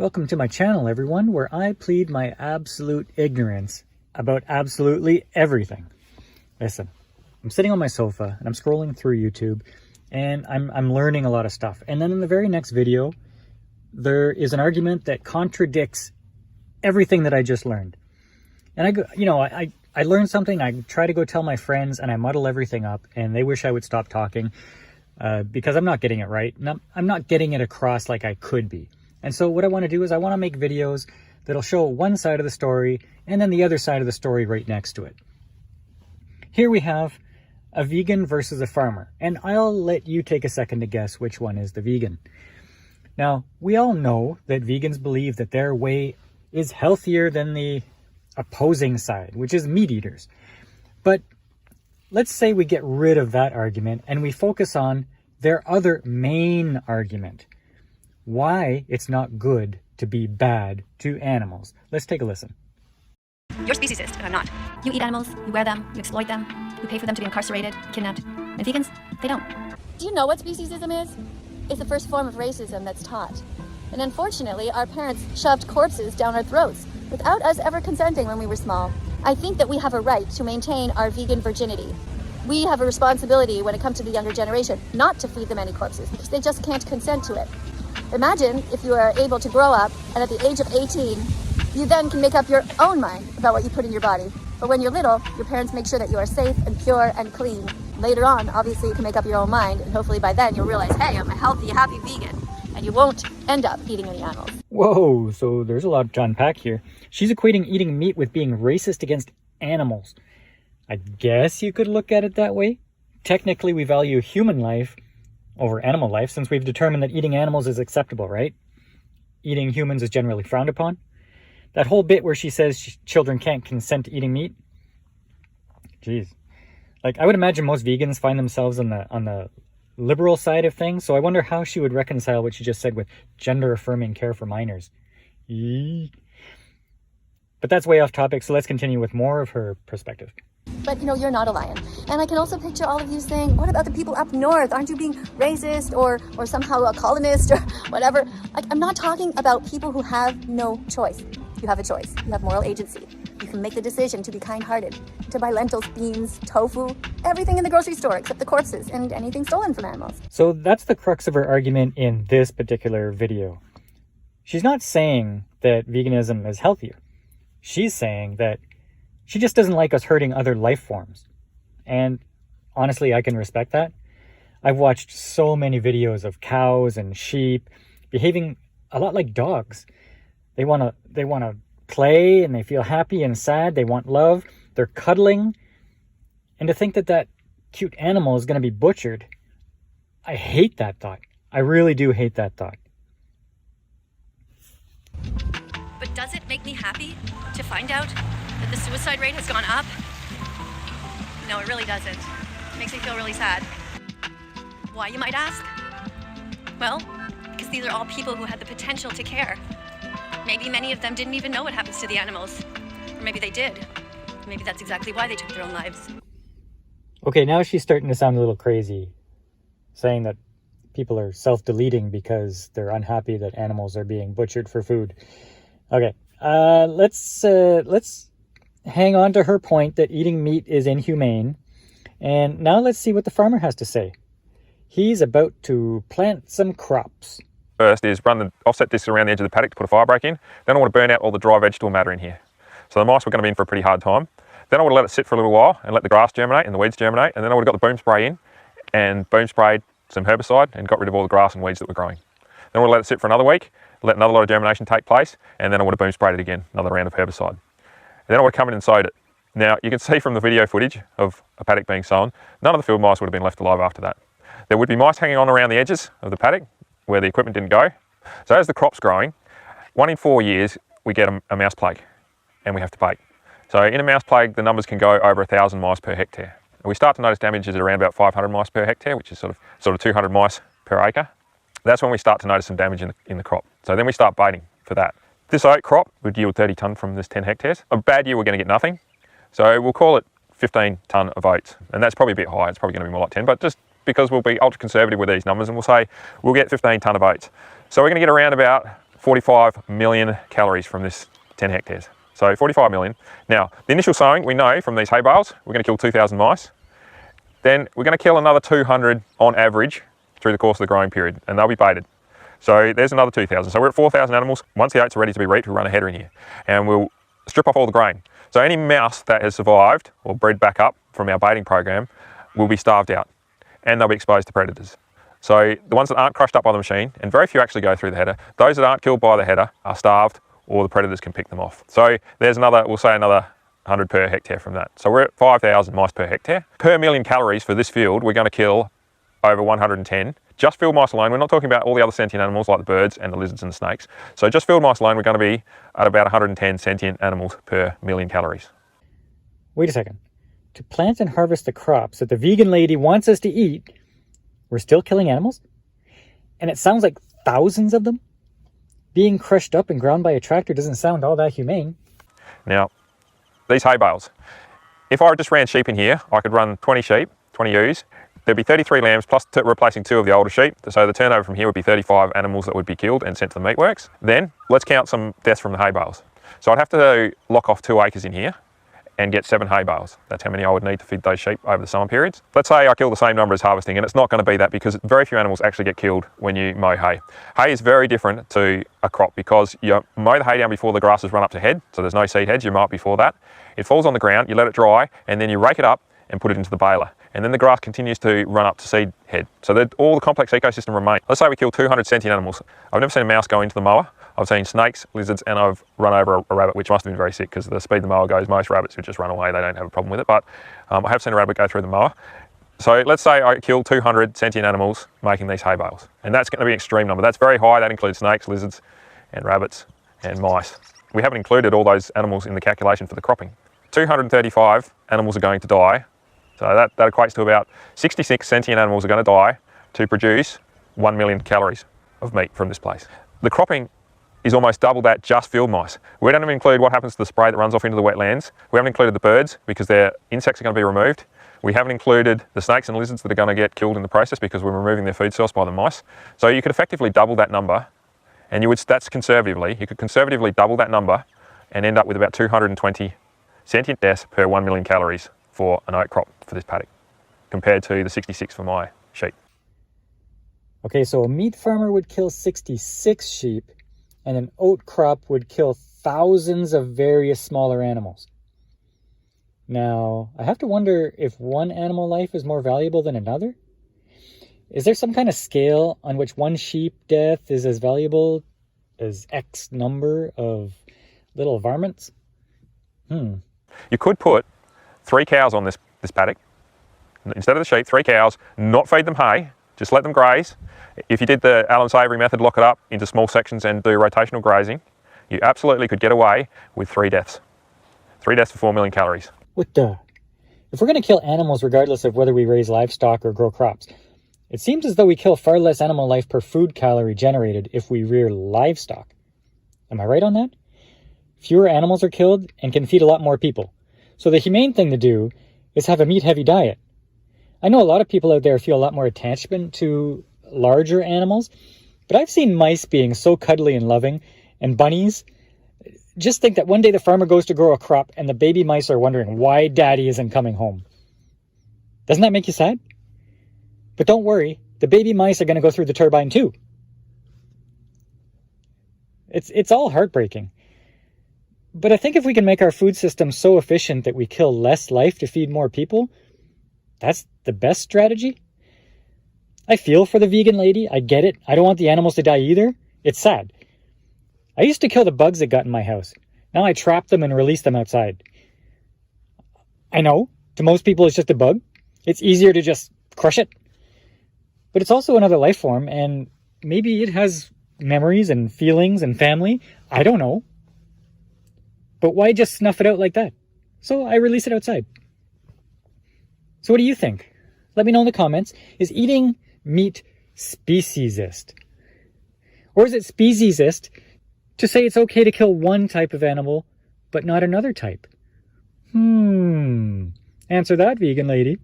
Welcome to my channel, everyone, where I plead my absolute ignorance about absolutely everything. Listen, I'm sitting on my sofa and I'm scrolling through YouTube and I'm learning a lot of stuff. And then in the very next video, there is an argument that contradicts everything that I just learned. And I learned something, I try to go tell my friends and I muddle everything up and they wish I would stop talking because I'm not getting it right. I'm not getting it across like I could be. And so what I want to do is I want to make videos that'll show one side of the story and then the other side of the story right next to it. Here we have a vegan versus a farmer, and I'll let you take a second to guess which one is the vegan. Now, we all know that vegans believe that their way is healthier than the opposing side, which is meat eaters. But let's say we get rid of that argument and we focus on their other main argument. Why it's not good to be bad to animals. Let's take a listen. You're a speciesist, and I'm not. You eat animals, you wear them, you exploit them, you pay for them to be incarcerated, kidnapped. And vegans, they don't. Do you know what speciesism is? It's the first form of racism that's taught. And unfortunately, our parents shoved corpses down our throats without us ever consenting when we were small. I think that we have a right to maintain our vegan virginity. We have a responsibility when it comes to the younger generation not to feed them any corpses because they just can't consent to it. Imagine if you are able to grow up and at the age of 18, you then can make up your own mind about what you put in your body. But when you're little, your parents make sure that you are safe and pure and clean. Later on, obviously, you can make up your own mind, and hopefully by then you'll realize, hey, I'm a healthy, happy vegan, and you won't end up eating any animals. Whoa, so there's a lot to unpack here. She's equating eating meat with being racist against animals. I guess you could look at it that way. Technically, we value human life over animal life since we've determined that eating animals is acceptable, right? Eating humans is generally frowned upon. That whole bit where she says children can't consent to eating meat. Jeez. Like, I would imagine most vegans find themselves on the liberal side of things, so I wonder how she would reconcile what she just said with gender-affirming care for minors. Yee. But that's way off topic, so let's continue with more of her perspective. But you're not a lion. And I can also picture all of you saying, what about the people up north? Aren't you being racist or somehow a colonist or whatever? Like, I'm not talking about people who have no choice. You have a choice. You have moral agency. You can make the decision to be kind-hearted, to buy lentils, beans, tofu, everything in the grocery store except the corpses and anything stolen from animals. So that's the crux of her argument in this particular video. She's not saying that veganism is healthier. She's saying that she just doesn't like us hurting other life forms. And honestly, I can respect that. I've watched so many videos of cows and sheep behaving a lot like dogs. They want to play and they feel happy and sad. They want love. They're cuddling. And to think that that cute animal is going to be butchered, I hate that thought. I really do hate that thought. But does it make me happy to find out that the suicide rate has gone up? No, it really doesn't. It makes me feel really sad. Why, you might ask? Well, because these are all people who had the potential to care. Maybe many of them didn't even know what happens to the animals. Or maybe they did. Maybe that's exactly why they took their own lives. Okay, now she's starting to sound a little crazy, saying that people are self-deleting because they're unhappy that animals are being butchered for food. Okay, let's hang on to her point that eating meat is inhumane. And now let's see what the farmer has to say. He's about to plant some crops. First is run the offset discs around the edge of the paddock to put a fire break in. Then I want to burn out all the dry vegetable matter in here. So the mice were going to be in for a pretty hard time. Then I would have let it sit for a little while and let the grass germinate and the weeds germinate. And then I would have got the boom spray in and boom sprayed some herbicide and got rid of all the grass and weeds that were growing. Then I would have let it sit for another week, let another lot of germination take place, and then I would have boom sprayed it again, another round of herbicide. And then I would have come in and sowed it. Now, you can see from the video footage of a paddock being sown, none of the field mice would have been left alive after that. There would be mice hanging on around the edges of the paddock where the equipment didn't go. So as the crop's growing, 1 in 4 years, we get a mouse plague and we have to bait. So in a mouse plague, the numbers can go over 1,000 mice per hectare. And we start to notice damages at around about 500 mice per hectare, which is sort of 200 mice per acre. That's when we start to notice some damage in the crop. So then we start baiting for that. This oat crop would yield 30 tonne from this 10 hectares. A bad year, we're going to get nothing. So we'll call it 15 tonne of oats. And that's probably a bit high. It's probably going to be more like 10, but just because we'll be ultra conservative with these numbers and we'll say we'll get 15 tonne of oats. So we're going to get around about 45 million calories from this 10 hectares. So 45 million. Now, the initial sowing, we know from these hay bales, we're going to kill 2,000 mice. Then we're going to kill another 200 on average through the course of the growing period, and they'll be baited. So there's another 2,000. So we're at 4,000 animals. Once the oats are ready to be reaped, we'll run a header in here, and we'll strip off all the grain. So any mouse that has survived or bred back up from our baiting program will be starved out, and they'll be exposed to predators. So the ones that aren't crushed up by the machine, and very few actually go through the header, those that aren't killed by the header are starved, or the predators can pick them off. So there's another, we'll say another 100 per hectare from that. So we're at 5,000 mice per hectare. Per million calories for this field, we're going to kill over 110. Just field mice alone, we're not talking about all the other sentient animals like the birds and the lizards and the snakes. So just field mice alone, we're going to be at about 110 sentient animals per million calories. Wait a second. To plant and harvest the crops that the vegan lady wants us to eat, we're still killing animals? And it sounds like thousands of them? Being crushed up and ground by a tractor doesn't sound all that humane. Now, these hay bales, if I just ran sheep in here, I could run 20 sheep, 20 ewes. There'd be 33 lambs plus replacing 2 of the older sheep. So the turnover from here would be 35 animals that would be killed and sent to the meatworks. Then let's count some deaths from the hay bales. So I'd have to lock off 2 acres in here and get 7 hay bales. That's how many I would need to feed those sheep over the summer periods. Let's say I kill the same number as harvesting, and it's not going to be that because very few animals actually get killed when you mow hay. Hay is very different to a crop because you mow the hay down before the grasses run up to head, so there's no seed heads, you mow it before that. It falls on the ground, you let it dry, and then you rake it up and put it into the baler. And then the grass continues to run up to seed head. So that all the complex ecosystem remains. Let's say we kill 200 sentient animals. I've never seen a mouse go into the mower. I've seen snakes, lizards, and I've run over a rabbit, which must have been very sick because the speed the mower goes, most rabbits would just run away. They don't have a problem with it. But I have seen a rabbit go through the mower. So let's say I kill 200 sentient animals making these hay bales. And that's going to be an extreme number. That's very high. That includes snakes, lizards, and rabbits, and mice. We haven't included all those animals in the calculation for the cropping. 235 animals are going to die. So that equates to about 66 sentient animals are going to die to produce 1 million calories of meat from this place. The cropping is almost double that just field mice. We don't even include what happens to the spray that runs off into the wetlands. We haven't included the birds because their insects are going to be removed. We haven't included the snakes and lizards that are going to get killed in the process because we're removing their food source by the mice. So you could effectively double that number, and that's conservatively, you could conservatively double that number and end up with about 220 sentient deaths per 1 million calories for an oat crop for this paddock, compared to the 66 for my sheep. Okay, so a meat farmer would kill 66 sheep, and an oat crop would kill thousands of various smaller animals. Now, I have to wonder if one animal life is more valuable than another? Is there some kind of scale on which one sheep death is as valuable as X number of little varmints? You could put 3 cows on this paddock. Instead of the sheep, 3 cows, not feed them hay, just let them graze. If you did the Alan Savory method, lock it up into small sections and do rotational grazing, you absolutely could get away with 3 deaths. 3 deaths for 4 million calories. What the? If we're going to kill animals regardless of whether we raise livestock or grow crops, it seems as though we kill far less animal life per food calorie generated if we rear livestock. Am I right on that? Fewer animals are killed and can feed a lot more people. So the humane thing to do is have a meat-heavy diet. I know a lot of people out there feel a lot more attachment to larger animals, but I've seen mice being so cuddly and loving, and bunnies. Just think that one day the farmer goes to grow a crop and the baby mice are wondering why daddy isn't coming home. Doesn't that make you sad? But don't worry, the baby mice are going to go through the turbine too. It's all heartbreaking. But I think if we can make our food system so efficient that we kill less life to feed more people, that's the best strategy. I feel for the vegan lady. I get it. I don't want the animals to die either. It's sad. I used to kill the bugs that got in my house. Now I trap them and release them outside. I know, to most people it's just a bug. It's easier to just crush it. But it's also another life form, and maybe it has memories and feelings and family. I don't know. But why just snuff it out like that? So I release it outside. So what do you think? Let me know in the comments. Is eating meat speciesist? Or is it speciesist to say it's okay to kill one type of animal, but not another type? Answer that, vegan lady.